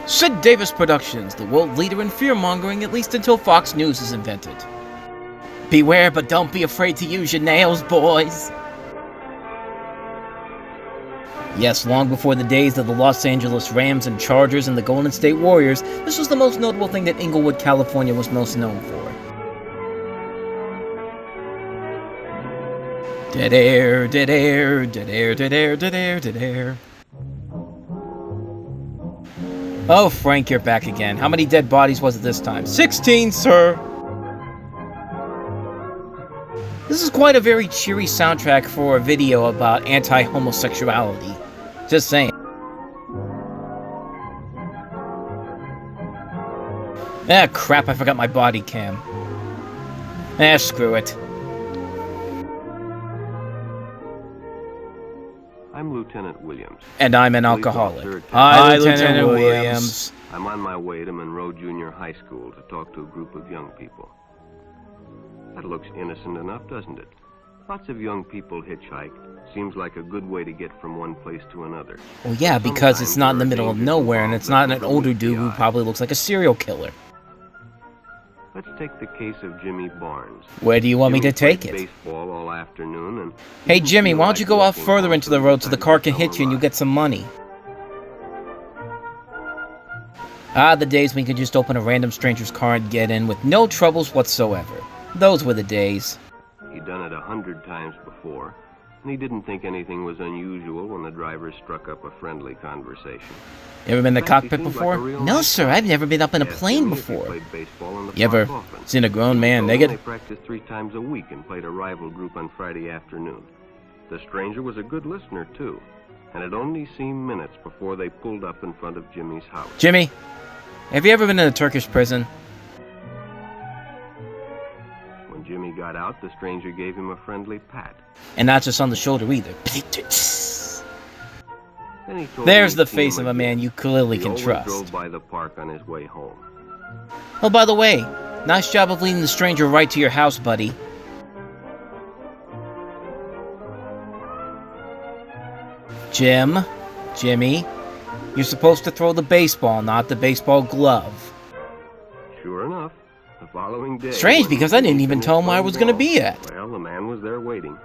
Sid Davis Productions, the world leader in fear-mongering, at least until Fox News is invented. Beware, but don't be afraid to use your nails, boys! Yes, long before the days of the Los Angeles Rams and Chargers and the Golden State Warriors, this was the most notable thing that Inglewood, California was most known for. Dead air, dead air, dead air, dead air, dead air, dead air. Oh, Frank, you're back again. How many dead bodies was it this time? 16, sir! This is quite a very cheery soundtrack for a video about anti-homosexuality. Just saying. Ah, crap, I forgot my body cam. Ah, screw it. I'm Lieutenant Williams. And I'm an alcoholic. Hi, Lieutenant Williams. I'm on my way to Monroe Junior High School to talk to a group of young people. That looks innocent enough, doesn't it? Lots of young people hitchhike. Seems like a good way to get from one place to another. Well, yeah, because it's not in the middle of nowhere, and it's not an older dude who probably looks like a serial killer. Let's take the case of Jimmy Barnes. Where do you want me to take it? Baseball all afternoon and hey, Jimmy, why don't you go out further into the road so the car can hit you and you get some money? Ah, the days when you could just open a random stranger's car and get in with no troubles whatsoever. Those were the days. He'd done it 100 times before, and he didn't think anything was unusual when the driver struck up a friendly conversation. You ever been in the cockpit before? No, sir, I've never been up in a plane before. You ever seen a grown man naked? They practiced 3 times a week and played a rival group on Friday afternoon. The stranger was a good listener, too, and it only seemed minutes before they pulled up in front of Jimmy's house. Jimmy, have you ever been in a Turkish prison? When Jimmy got out, the stranger gave him a friendly pat. And not just on the shoulder either. There's the face of a man you clearly can trust. He drove by the park on his way home. Oh, by the way, nice job of leading the stranger right to your house, buddy. Jimmy, you're supposed to throw the baseball, not the baseball glove. Sure enough, the following day... Strange, because I didn't even tell him where I was going to be at. Well, the man was there waiting.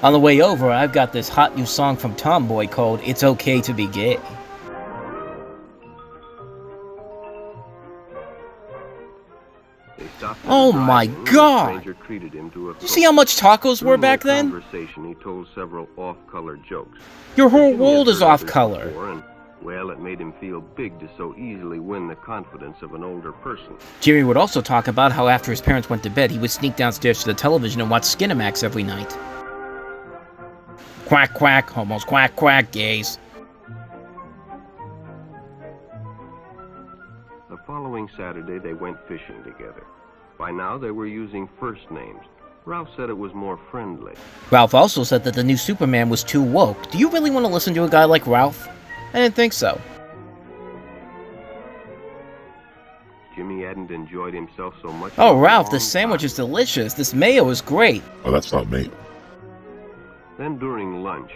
On the way over, I've got this hot new song from Tomboy called It's Okay to Be Gay. Oh my God! You see how much tacos were back then? He told several off-color jokes. Your whole world is off-color. Well, it made him feel big to so easily win the confidence of an older person. Jimmy would also talk about how after his parents went to bed, he would sneak downstairs to the television and watch Skinamax every night. Quack, quack, homos, quack, quack, gays. The following Saturday, they went fishing together. By now, they were using first names. Ralph said it was more friendly. Ralph also said that the new Superman was too woke. Do you really want to listen to a guy like Ralph? I didn't think so. Jimmy hadn't enjoyed himself so much. Oh, Ralph, this sandwich is delicious. This mayo is great. Oh, that's not mayo. Then during lunch,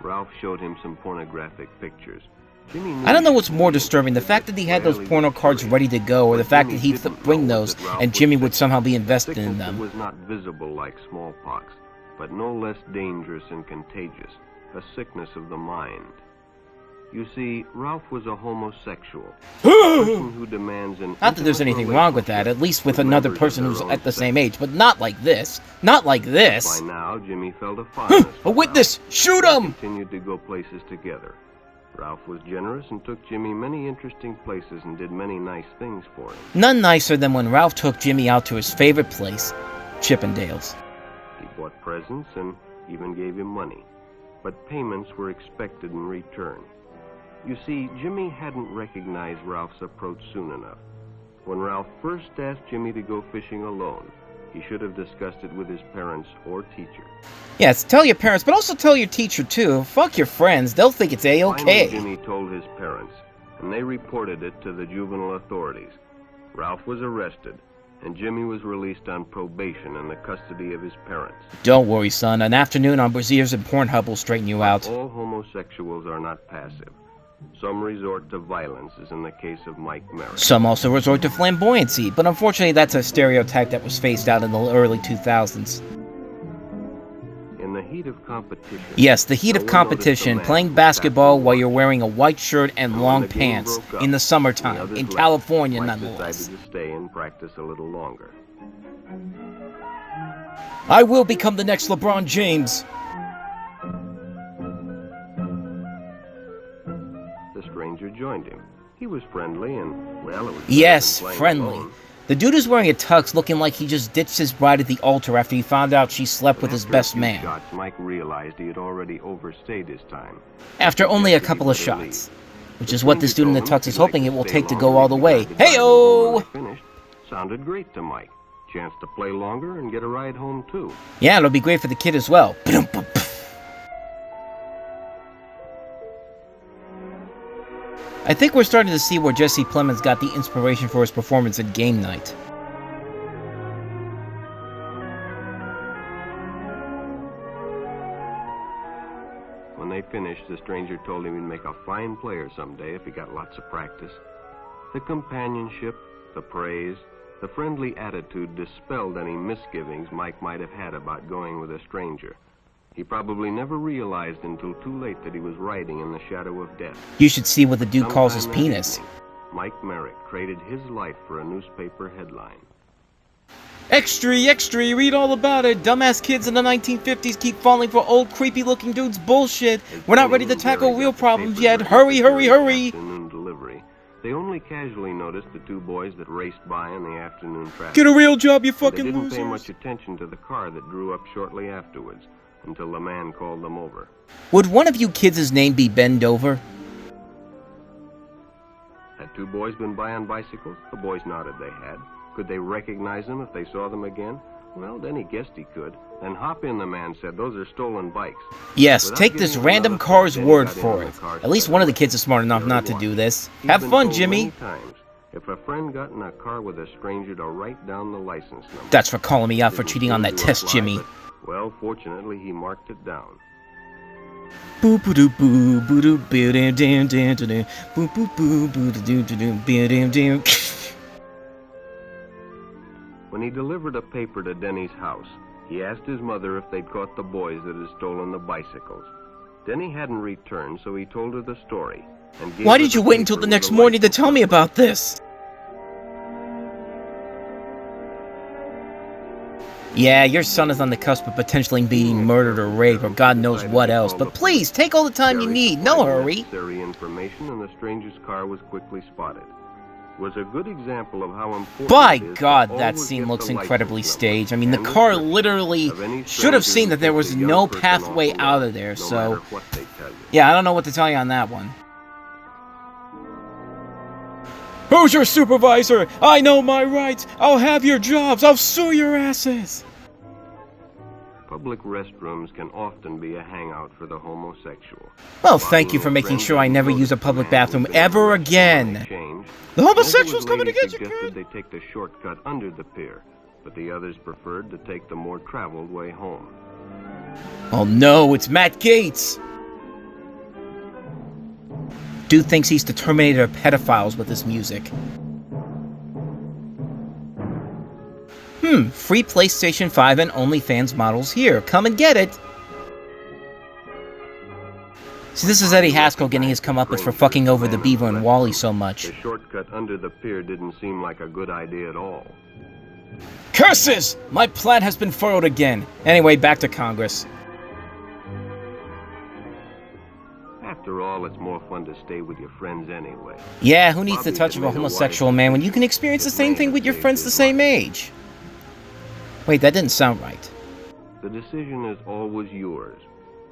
Ralph showed him some pornographic pictures. I don't know what's more disturbing, the fact that he had those porno cards ready to go, or the fact that he'd bring those and Jimmy would somehow be invested in them. It was not visible like smallpox, but no less dangerous and contagious, a sickness of the mind. You see, Ralph was a homosexual, a person who demands an not that there's anything wrong with that, at least with another person who's at the same age, but not like this. Not like this. By now, Jimmy felt a fondness. A witness! Shoot him! Continued to go places together. Ralph was generous and took Jimmy many interesting places and did many nice things for him. None nicer than when Ralph took Jimmy out to his favorite place, Chippendales. He bought presents and even gave him money, but payments were expected in return. You see, Jimmy hadn't recognized Ralph's approach soon enough. When Ralph first asked Jimmy to go fishing alone, he should have discussed it with his parents or teacher. Yes, tell your parents, but also tell your teacher too. Fuck your friends, they'll think it's A-okay. Finally, Jimmy told his parents, and they reported it to the juvenile authorities. Ralph was arrested, and Jimmy was released on probation in the custody of his parents. Don't worry, son. An afternoon on Braziers and Pornhub will straighten you out. All homosexuals are not passive. Some resort to violence, as in the case of Mike Merritt. Some also resort to flamboyancy, but unfortunately that's a stereotype that was phased out in the early 2000s. In the heat of competition... Yes, the heat of competition, playing basketball while you're wearing a white shirt and long pants, in the summertime, in California nonetheless. Decided to stay and practice a little longer. I will become the next LeBron James. The stranger joined him. He was friendly and, well, it was... Yes, friendly. The dude is wearing a tux, looking like he just ditched his bride at the altar after he found out she slept with his best man. Shots, Mike realized he had already overstayed his time. After only a couple of shots. Which is what this dude in the tux is hoping it will take to go all the way. Hey-o! Finished. Sounded great to Mike. Chance to play longer and get a ride home, too. Yeah, it'll be great for the kid as well. I think we're starting to see where Jesse Plemons got the inspiration for his performance at Game Night. When they finished, the stranger told him he'd make a fine player someday if he got lots of practice. The companionship, the praise, the friendly attitude dispelled any misgivings Mike might have had about going with a stranger. He probably never realized until too late that he was riding in the shadow of death. You should see what the dude calls his penis. Evening, Mike Merritt traded his life for a newspaper headline. Extra, extra, read all about it. Dumbass kids in the 1950s keep falling for old creepy-looking dudes bullshit. We're not ready to tackle real problems yet. Hurry, hurry, hurry! Afternoon delivery. They only casually noticed the two boys that raced by in the afternoon traffic. Get a real job, you fucking They didn't losers! pay much attention to the car that drew up shortly afterwards, until the man called them over. Would one of you kids' name be Ben Dover? Had two boys been by on bicycles? The boys nodded they had. Could they recognize them if they saw them again? Well, then he guessed he could. Then hop in, the man said. Those are stolen bikes. Yes, Without take this giving random another car's thought, word Denny got in for the it. car At least said, one of the kids is smart enough "There not it to was." do this. He'd Have been fun, told Jimmy. many times, if a friend got in a car with a stranger, to write down the license number. That's for calling me out for Didn't cheating on seem that to test, apply, Jimmy. but, well, fortunately, he marked it down. Boo boo doo boo boo doo boo doo doo doo doo doo boo boo boo boo doo doo doo boo doo doo. When he delivered a paper to Denny's house, he asked his mother if they'd caught the boys that had stolen the bicycles. Denny hadn't returned, so he told her the story. And gave Why her did you the wait until paper the with next the morning to license tell me number. about this? Yeah, your son is on the cusp of potentially being murdered or raped or God knows what else, but please, take all the time you need, no hurry. Necessary information, and the stranger's car was quickly spotted. It was a good example of how important By it is to God, that always scene get looks the license incredibly number staged. I mean, the and car description literally of any should have stranger seen who that there takes was a young no person pathway off the out road, of there, no so... matter what they tell you. Yeah, I don't know what to tell you on that one. Who's your supervisor? I know my rights. I'll have your jobs. I'll sue your asses. Public restrooms can often be a hangout for the homosexual. Well, thank you for making sure I never use a public bathroom ever again. The homosexual's coming to get you, kid. They take the shortcut under the pier, but the others preferred to take the more traveled way home. Oh no, it's Matt Gaetz. Dude thinks he's the Terminator of pedophiles with his music. Free PlayStation 5 and OnlyFans models here. Come and get it. See, this is Eddie Haskell getting his comeuppance for fucking over the Beaver and Wally so much. The shortcut under the pier didn't seem like a good idea at all. Curses! My plan has been furrowed again. Anyway, back to Congress. After all, it's more fun to stay with your friends anyway. Yeah, who needs the touch of a homosexual man when you can experience the same thing with your friends the same age? Wait, that didn't sound right. The decision is always yours,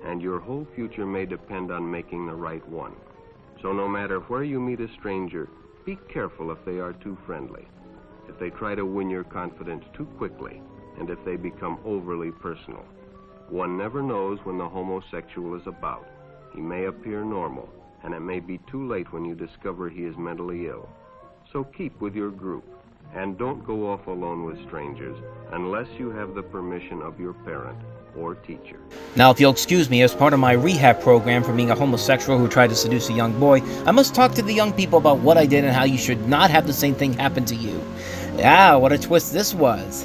and your whole future may depend on making the right one. So no matter where you meet a stranger, be careful if they are too friendly, if they try to win your confidence too quickly, and if they become overly personal. One never knows when the homosexual is about. He may appear normal, and it may be too late when you discover he is mentally ill. So keep with your group. And don't go off alone with strangers unless you have the permission of your parent or teacher. Now, if you'll excuse me, as part of my rehab program for being a homosexual who tried to seduce a young boy, I must talk to the young people about what I did and how you should not have the same thing happen to you. Ah, what a twist this was.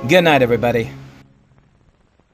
Good night, everybody.